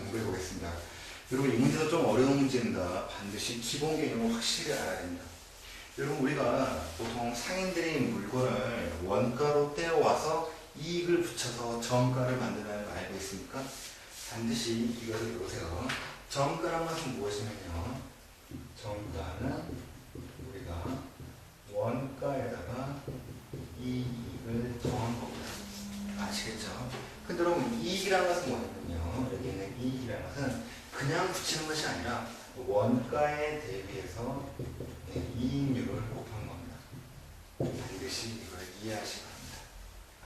공부해 보겠습니다. 여러분, 이 문제도 좀 어려운 문제입니다. 반드시 기본 개념을 확실히 알아야 됩니다. 여러분, 우리가 보통 상인들이 물건을 원가로 떼어와서 이익을 붙여서 정가를 만든다는 거 알고 있습니까? 반드시 이거를 보세요. 정가란 것은 무엇이냐면요, 정가는 우리가 원가에다가 이익을 더한 겁니다. 아시겠죠? 근데 여러분, 이익이라는 것은 뭐냐면요, 여기 있는 이익이라는 것은 그냥 붙이는 것이 아니라 원가에 대비해서 이익률을 곱한 겁니다. 반드시 이걸 이해하시기 바랍니다.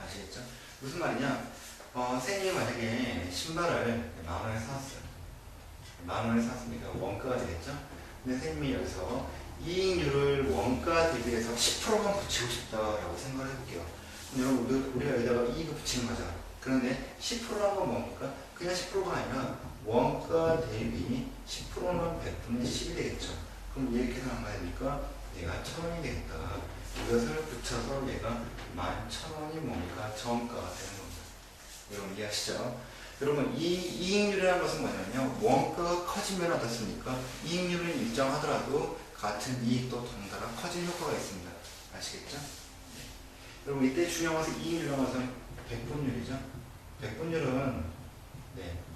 아시겠죠? 무슨 말이냐? 선생님이 만약에 신발을 10,000원에 사왔어요. 10,000원에 샀으니까 원가가 되겠죠? 근데 선생님이 여기서 이익률을 원가 대비해서 10%만 붙이고 싶다라고 생각을 해볼게요. 여러분, 우리가 여기다가 이익을 붙이는 거죠. 그런데 10%라는 건 뭡니까? 그냥 10%가 아니라 원가 대비 10%는 100분의 10이 되겠죠. 그럼 이렇게 하면 되니까 얘가 1,000원이 되겠다. 이것을 붙여서 얘가 11,000원이 뭡니까? 정가가 되는 겁니다. 여러분 이해하시죠? 여러분, 이 이익률이라는 것은 뭐냐면요, 원가가 커지면 어떻습니까? 이익률은 일정하더라도 같은 이익도 덩달아 커진 효과가 있습니다. 아시겠죠? 네. 여러분, 이때 중요한 것은 이익률이라는 것은 백분율이죠. 백분율은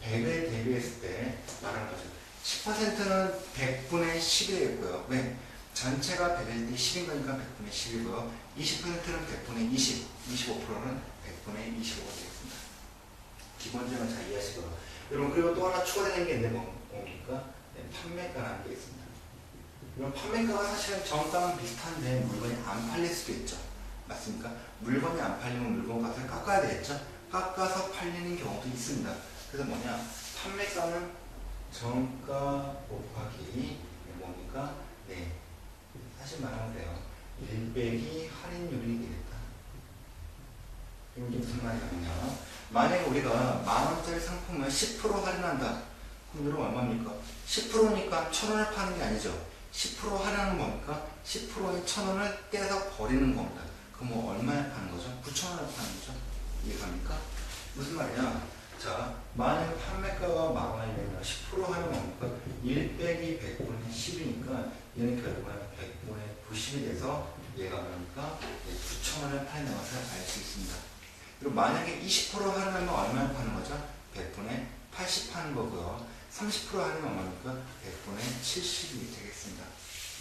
100에 대비했을 때 말하는 거죠. 10%는 100분의 10이 되겠고요. 왜? 전체가 100일 때 10인 거니까 100분의 10이고요. 20%는 100분의 20, 25%는 100분의 25가 되겠습니다. 기본적으로 잘 이해하시고요. 여러분, 그리고 또 하나 추가되는 게 있는데 뭡니까? 판매가라는 게 있습니다. 이런 판매가가 사실은 정가랑 비슷한데 물건이 안 팔릴 수도 있죠. 맞습니까? 물건이 안 팔리면 물건 값을 깎아야 되겠죠? 깎아서 팔리는 경우도 있습니다. 그래서 뭐냐? 판매가는 정가 곱하기 뭡니까? 사실 말하면 돼요. 1 빼기 할인율이 되겠다. 이게 무슨 말이냐면요, 만약에 우리가 10,000원짜리 상품을 10% 할인한다. 그럼 여러분 얼마입니까? 10%니까 1,000원을 파는 게 아니죠. 10% 할인하는 뭡니까? 10%에 1,000원을 떼서 버리는 겁니다. 그럼 뭐 얼마에 파는 거죠? 9,000원에 파는 거죠. 이해갑니까? 무슨 말이냐? 자, 만약 판매가가 10,000원이면 10% 하면 뭡니까? 1 빼기 100분의 10이니까 얘는 결국은 100분의 90이 돼서 얘가 뭡니까? 9,000원에 파는 것을 알 수 있습니다. 그리고 만약에 20% 할인하면 얼마에 파는 거죠? 100분의 80 파는 거고요. 30% 할인하면 얼마입니까? 100분의 70이 되겠습니다.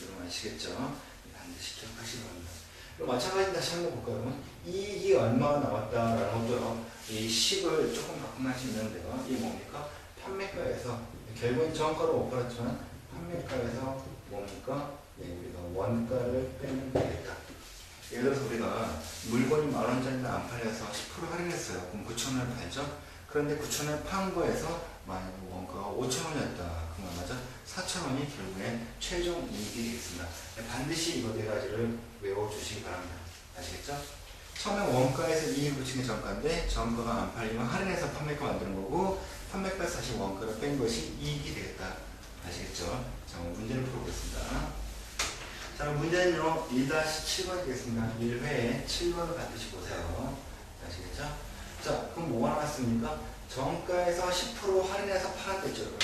여러분 아시겠죠? 반드시 기억하시기 바랍니다. 그리고 마찬가지로 다시 한번 볼까요? 이익이 얼마가 나왔다라는 것도 이 10을 조금 바꾸면 할 수 있는데요. 이게 뭡니까? 판매가에서, 결국엔 정가로 못 팔았지만 판매가에서 뭡니까? 우리가 원가를 빼면 되겠다. 예를 들어서 우리가 물건이 10,000원짜리인데 안 팔려서 10% 할인했어요. 그럼 9,000원을 팔죠? 그런데 9,000원을 판 거에서 만약 원가가 5,000원이었다. 그럼 얼마죠? 4,000원이 결국엔 최종 이익이 되겠습니다. 반드시 이거 4가지를 외워주시기 바랍니다. 아시겠죠? 처음에 원가에서 이익을 붙이는 게 정가인데 정가가 안 팔리면 할인해서 판매가 만드는 거고, 판매가에서 다시 원가를 뺀 것이 이익이 되겠다. 아시겠죠? 자, 문제를 풀어보겠습니다. 자, 문제는요 1-7번 되겠습니다. 1회에 7번을 반드시 보세요. 아시겠죠? 자, 그럼 뭐가 나왔습니까? 정가에서 10% 할인해서 팔았겠죠.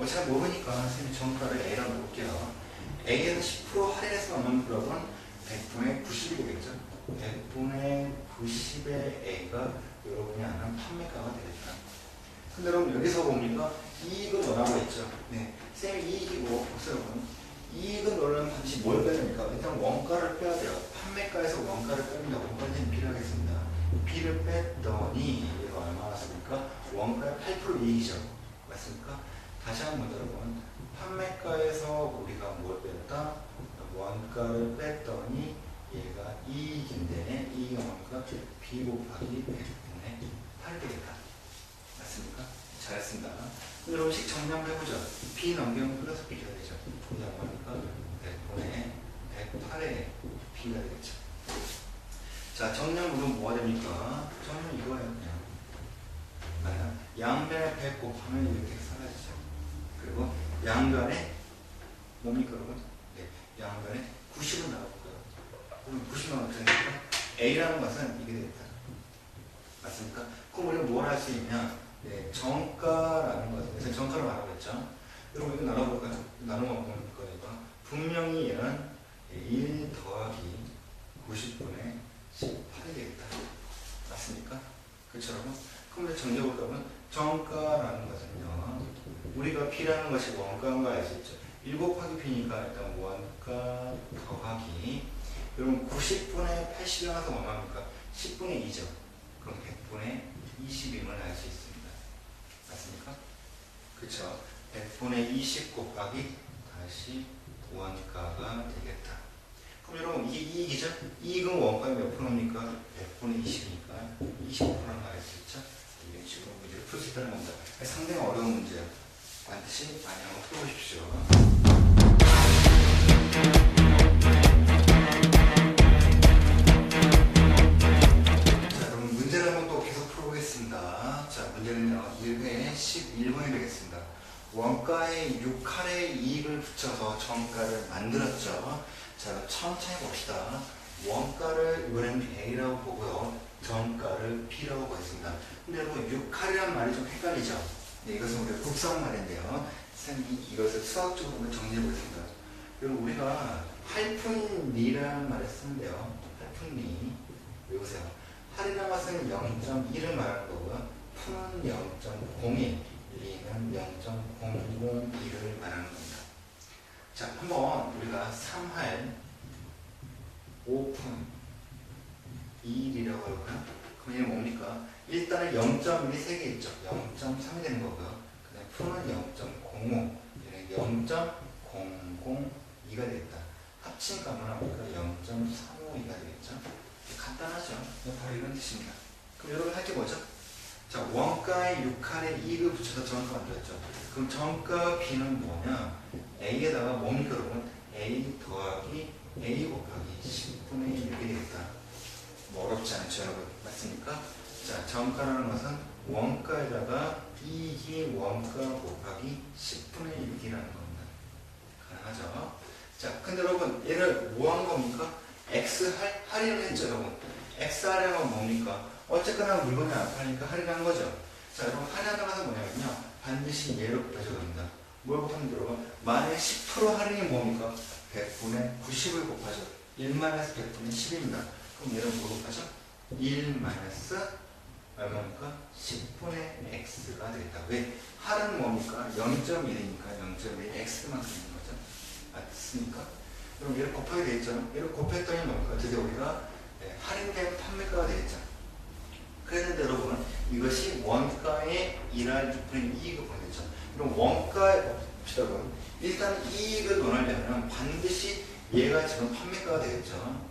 잘 모르니까 선생님이 정가를 A라고 볼게요. A에서 10% 할인해서 얼마나 풀어본 100분의 90이 되겠죠. 100분의 90의 A가 여러분이 아는 판매가가 되겠다. 근데 여러분 여기서 봅니까? 이익은 뭐라고 했죠? 선생님 이익이고, 보세요. 이익은 원래는 반드시 뭘 빼야 됩니까? 일단 원가를 빼야 돼요. 판매가에서 원가를 뺍니다. 원가는 B를 하겠습니다. B를 뺐더니 얘가 얼마 나왔습니까? 원가의 8% 이익이죠. 맞습니까? 다시 한번 여러분, 판매가에서 우리가 뭘 뺐다? 원가를 뺐더니 얘가 이익인데, 이익이 뭡니까? B 곱하기 100분의 8이 되겠다. 맞습니까? 잘했습니다. 그럼 여러분 식 정리 한번 해보죠. B 넘기면 플러스 B가 되죠. 그게 얼마입니까? 100분의 108의 B가 되겠죠. 자, 정리하면 뭐가 됩니까? 정리는 이거예요. 그냥 양변에 100 곱하면 이렇게 사라지죠. 그리고 양변에 뭡니까 여러분? 양변에 90은 나왔고요. 그럼 90은 어떻게 됩니까? A라는 것은 이게 되겠다. 맞습니까? 그럼 우리가 뭘 할 수 있냐? 정가라는 거죠. 그래서 정가를 말하고 있죠. 여러분 이거 나눠볼까요? 나눠볼 거니까 분명히 얘는 1 더하기 90분의 18이 되겠다. 맞습니까? 그렇죠 여러분? 그럼 이제 정리해볼까 하면 정가라는 것은요 우리가 B라는 것이 원가인가 알 수 있죠. 1 곱하기 B니까 일단 원가 더하기 여러분 90분의 80이 나와서 얼마입니까? 10분의 2죠. 그럼 100분의 20임을 알 수 있습니다. 맞습니까? 그쵸? 100분의 20 곱하기 다시 원가가 되겠다. 그럼 여러분 이게 이익이죠? 이익은 원가가 몇 프로입니까? 100분의 20이니까 20%는 알 수 있죠? 이런 식으로 문제를 풀 수 있다는 겁니다. 상당히 어려운 문제예요. 반드시 많이 한번 풀어보십시오. 자, 그럼 문제를 한번 또 계속 풀어보겠습니다. 자, 문제는요, 1회 11번이 되겠습니다. 원가에 6할의 이익을 붙여서 정가를 만들었죠. 자, 천천히 봅시다. 원가를 이번에는 A라고 보고요. 정가를 B라고 보겠습니다. 근데 여러분 6할이란 말이 좀 헷갈리죠? 네, 이것은 우리가 국상 말인데요. 선생님이 이것을 수학적으로 한번 정리해 보겠습니다. 여러분 우리가 할푼리라는 말을 쓰는데요. 할푼리 외우세요. 할이라는 것은 0.1을 말하는 거고요. 푼은 0.01, 리는 0.001을 말하는 겁니다. 자, 한번 우리가 3할, 5푼, 2일이라고 해볼까요? 그럼 얘는 뭡니까? 일단은 0.1이 3개 있죠. 0.3이 되는 거고요. 그 다음에 푼은 0.05, 얘는 0.002가 되겠다. 합치니까 얼마나 나옵니까? 0.352가 되겠죠. 간단하죠? 바로 이런 뜻입니다. 그럼 여러분 할 게 뭐죠? 자, 원가에 6할의 이익을 붙여서 정가 만들었죠. 그럼 정가 B는 뭐냐? A에다가 뭡니까 여러분? A 더하기 A 곱하기 10분의 6이 되겠다. 뭐 어렵지 않죠 여러분? 맞습니까? 자, 정가라는 것은 원가에다가 이익이 원가 곱하기 10분의 6이라는 겁니다. 가능하죠? 자, 근데 여러분 얘를 뭐 한 겁니까? X할? 할인을 했죠 여러분. X할이란 뭡니까? 어쨌거나 물건이 안 파니까 할인한 거죠. 자, 여러분 할인하는 것은 뭐냐면요. 반드시 얘를 곱해줘야 됩니다. 뭘 곱하면 여러분? 만약 10% 할인이 뭡니까? 100분의 90을 곱하죠. 1-100분의 10입니다. 그럼 얘를 뭐 곱하죠? 1 마이너스 얼마입니까? 10분의 x가 되겠다. 왜? 할은 뭡니까? 0.1이니까 0.1 x만큼 있는 거죠. 맞습니까? 그럼 얘를 곱하게 되겠죠. 얘를 곱했더니 뭡니까? 드디어 우리가 할인된 판매가가 되겠죠. 그랬는데 여러분 이것이 원가의 1할 6분의 이익을 보내겠죠. 그럼 원가에 봅시다. 일단 이익을 논하려면 반드시 얘가 지금 판매가가 되겠죠.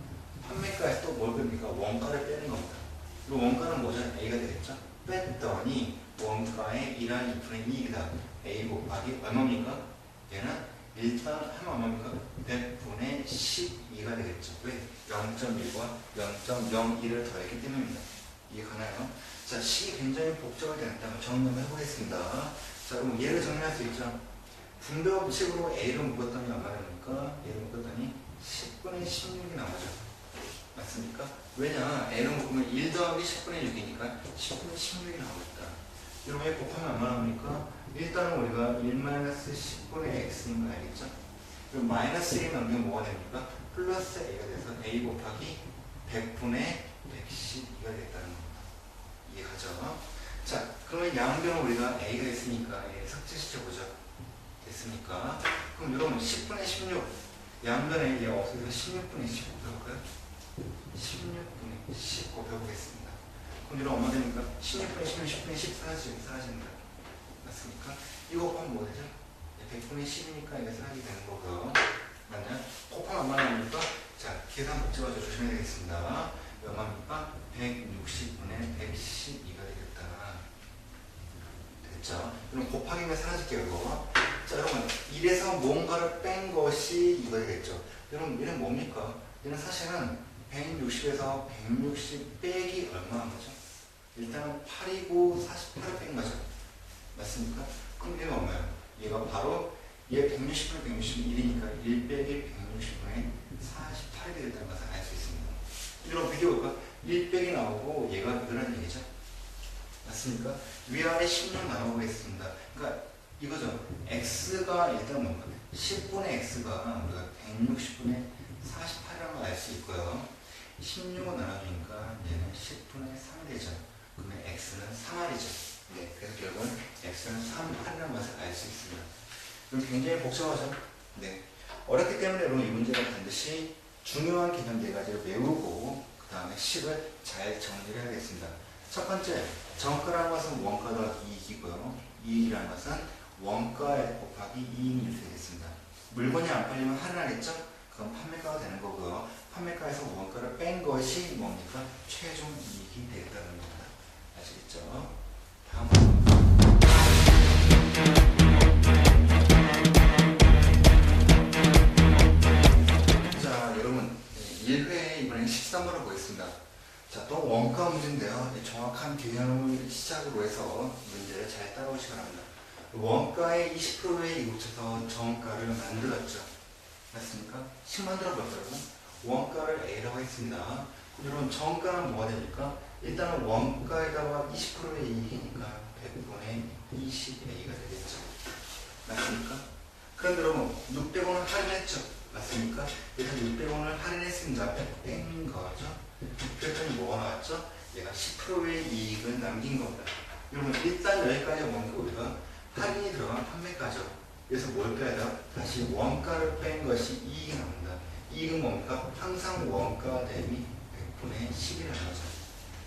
판매가에서 또 뭘 뺍니까? 원가를 빼는 겁니다. 그리고 원가는 뭐죠? A가 되겠죠. 뺐더니 원가의 1할 2분의 2이다. A 곱하기 얼마입니까? 얘는 일단 하면 얼마입니까? 100분의 12가 되겠죠. 왜? 0.1과 0.01을 더했기 때문입니다. 이해가나요? 자, 식이 굉장히 복잡하게 된다면 정리를 해보겠습니다. 자, 그럼 얘를 정리할 수 있죠. 분배 법칙으로 A를 묶었더니 얼마 됩니까? A를 묶었더니 10분의 16이 나오죠. 맞습니까? 왜냐? A를 묶으면 1 더하기 10분의 6이니까 10분의 16이 나오겠다. 여러분 얘 곱하면 얼마 나옵니까? 일단은 우리가 1-10분의 x인 거 알겠죠? 그럼 마이너스 1이 넘기면 뭐가 됩니까? 플러스 a가 돼서 a 곱하기 100분의 112가 되겠다는 겁니다. 이해가죠? 자, 그러면 양변은 우리가 a가 있으니까 얘 삭제시켜보죠. 됐습니까? 그럼 여러분 10분의 16 양변에 얘 없어서 16분의 10 곱해볼까요? 16분의 10 곱해보겠습니다. 그럼 여러분 얼마 됩니까? 16분의 16, 10분의 10 사라집니다. 맞습니까? 이거 곱하면 뭐 되죠? 100분의 10이니까 이게 사라지게 되는 거고요. 맞나요? 곱하면 얼마 나옵니까? 자, 계산 복잡하죠. 조심해야 되겠습니다. 얼마입니까? 160분의 112가 되겠다. 됐죠? 그럼 곱하기면 사라질게요, 이거. 자, 여러분, 1에서 뭔가를 뺀 것이 이거 되겠죠? 여러분, 얘는 뭡니까? 얘는 사실은 160에서 160 빼기 얼마인 거죠? 일단은 8이고 48을 뺀 거죠. 맞습니까? 그럼 얘가 얼마예요? 얘가 바로 얘 160분의 161이니까 1 빼기 160분의 48이 되겠다는 것을 알 수 있습니다. 여러분 비교해볼까? 1 빼기 나오고 얘가 이거라는 얘기죠. 맞습니까? 위아래 16 나눠보겠습니다. 그러니까 이거죠. x가 일단 뭔가 10분의 x가 우리가 160분의 48이라는 걸 알 수 있고요. 16을 나눠주니까 얘는 10분의 3이 되죠. 그러면 x는 3알이죠. 네, 그래서 결국은 x는 3알이라는 것을 알 수 있습니다. 그럼 굉장히 복잡하죠? 네. 어렵기 때문에 여러분 이 문제는 반드시 중요한 개념 4가지를 외우고 그 다음에 식을 잘 정리를 해야겠습니다. 첫 번째, 정가라는 것은 원가 더하기 이익이고요. 이익이라는 것은 원가 곱하기 이익률이 되겠습니다. 물건이 안 팔리면 할인하겠죠? 그럼 판매가가 되는 거고요. 판매가에서 원가를 뺀 것이 뭡니까? 최종 이익이 되겠다는 겁니다. 아시겠죠? 다음으로 자, 여러분 1회 이번엔 13번을 보겠습니다. 자, 또 원가 문제인데요. 정확한 개념을 시작으로 해서 문제를 잘 따라오시기 바랍니다. 원가의 20%에 이곳에서 정가를 만들었죠. 맞습니까? 식 만들어 볼까요? 원가를 A라고 했습니다. 여러분 정가는 뭐가 됩니까? 일단은 원가에다가 20%의 이익이니까 100분의 20A가 되겠죠. 맞습니까? 그런데 여러분 600원을 할인했죠. 맞습니까? 일단 600원을 할인했습니다. 뺀 거죠. 그랬더니 뭐가 나왔죠? 얘가 10%의 이익을 남긴 겁니다. 여러분 일단 여기까지가 뭡니까? 우리가 할인이 들어간 판매가죠. 그래서 뭘 빼야 돼요? 다시 원가를 뺀 것이 이익이 나옵니다. 이익은 뭡니까? 항상 원가 대비 100분의 10이라는 거죠.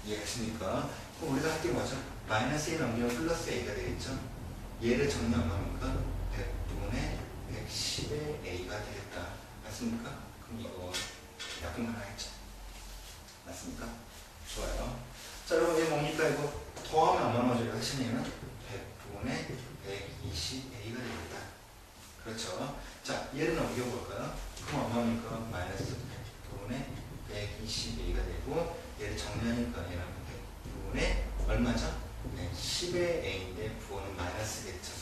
이해하십니까? 그럼 우리가 할 게 뭐죠? 마이너스 1 넘기면 플러스 A가 되겠죠? 얘를 정리하면 뭡니까? 100분의 110의 A가 되겠다. 맞습니까? 그럼 이거 약분 하나 했죠? 맞습니까? 좋아요. 자, 여러분 이게 뭡니까? 이거 더하면 얼마 나오죠? 하시면 100분의 120A가 되겠다. 그렇죠? 자, 얘를 넘겨볼까요? 그럼 얼마입니까? 마이너스 100분의 120A가 되고 얘를 정리하니까 얘는 100분의 얼마죠? 네, 10의 A인데 부호는 마이너스겠죠.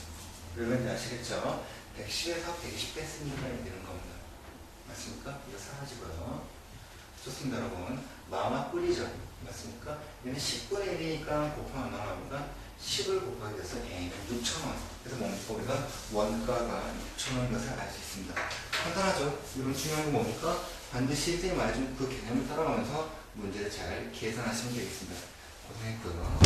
그러면 아시겠죠? 110에서 120 뺐으니까 되는 겁니다. 맞습니까? 이거 사라지고요. 좋습니다, 여러분. 마마 뿌리죠. 맞습니까? 얘는 10분의 1이니까 곱하면 얼마입니까? 10을 곱하게 돼서 A는 6,000원. 그래서 뭡니까? 우리가 원가가 6,000원인 것을 알 수 있습니다. 간단하죠? 이런 중요한 건 뭡니까? 반드시 선생님이 말해준 그 개념을 따라가면서 문제를 잘 계산하시면 되겠습니다. 고생했고요.